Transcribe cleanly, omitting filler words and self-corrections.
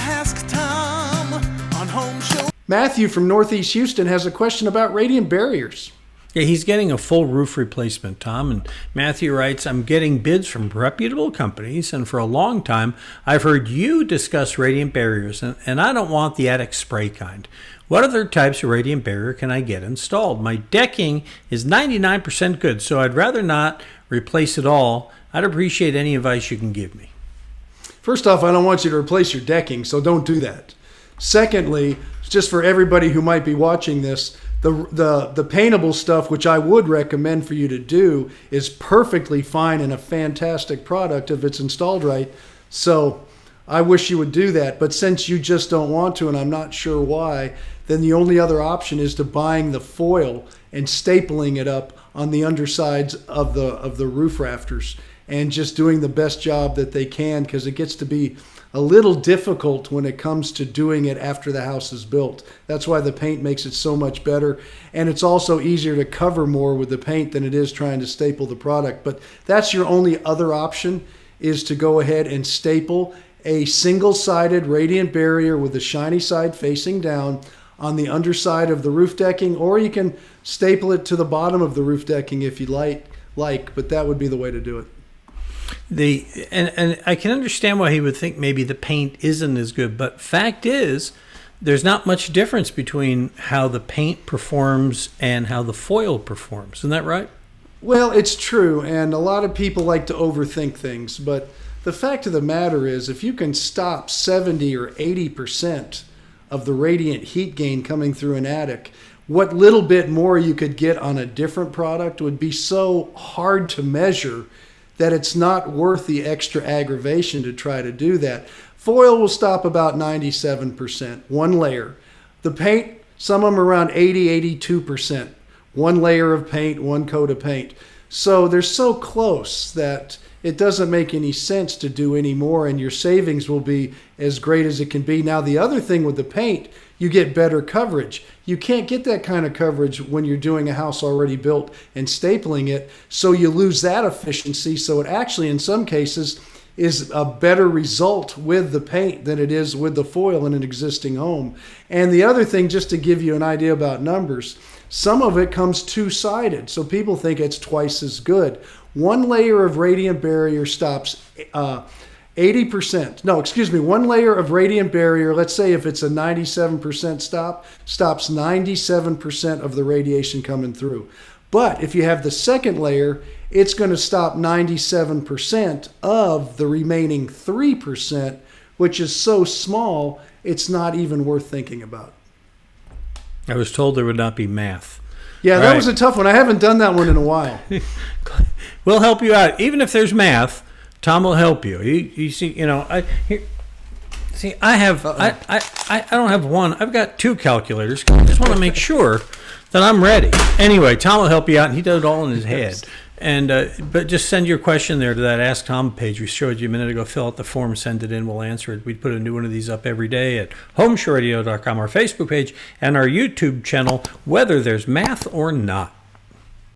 Ask Tom on Home Show. Matthew from Northeast Houston has a question about radiant barriers. Yeah, he's getting a full roof replacement, Tom. And Matthew writes, I'm getting bids from reputable companies, and for a long time, I've heard you discuss radiant barriers, and I don't want the attic spray kind. What other types of radiant barrier can I get installed? My decking is 99% good, so I'd rather not replace it all. I'd appreciate any advice you can give me. First off, I don't want you to replace your decking, so don't do that. Secondly, just for everybody who might be watching this, the paintable stuff, which I would recommend for you to do, is perfectly fine and a fantastic product if it's installed right. So I wish you would do that. But since you just don't want to, and I'm not sure why, then the only other option is to buying the foil and stapling it up on the undersides of the roof rafters and just doing the best job that they can, because it gets to be a little difficult when it comes to doing it after the house is built. That's why the paint makes it so much better. And it's also easier to cover more with the paint than it is trying to staple the product. But that's your only other option, is to go ahead and staple a single-sided radiant barrier with the shiny side facing down on the underside of the roof decking, or you can staple it to the bottom of the roof decking if you like, but that would be the way to do it. And I can understand why he would think maybe the paint isn't as good, but fact is, there's not much difference between how the paint performs and how the foil performs. Isn't that right? Well, it's true, and a lot of people like to overthink things, but the fact of the matter is, if you can stop 70 or 80% of the radiant heat gain coming through an attic, what little bit more you could get on a different product would be so hard to measure that it's not worth the extra aggravation to try to do that. Foil will stop about 97%, one layer. The paint, some of them around 80, 82%. One layer of paint, one coat of paint. So they're so close that it doesn't make any sense to do any more, and your savings will be as great as it can be. Now, the other thing with the paint, you get better coverage. You can't get that kind of coverage when you're doing a house already built and stapling it, so you lose that efficiency. So it actually, in some cases, is a better result with the paint than it is with the foil in an existing home. And the other thing, just to give you an idea about numbers, some of it comes two-sided, so people think it's twice as good. One layer of radiant barrier stops 80%. No, excuse me. One layer of radiant barrier, let's say if it's a 97% stop, stops 97% of the radiation coming through. But if you have the second layer, it's going to stop 97% of the remaining 3%, which is so small, it's not even worth thinking about. I was told there would not be math. Yeah, that was a tough one. I haven't done that one in a while. We'll help you out. Even if there's math, Tom will help you. You see, I don't have one. I've got two calculators. I just want to make sure that I'm ready. Anyway, Tom will help you out, and he does it all in his head. And but just send your question there to that Ask Tom page we showed you a minute ago. Fill out the form, send it in, we'll answer it. We put a new one of these up every day at HomeShowRadio.com, our Facebook page, and our YouTube channel, whether there's math or not.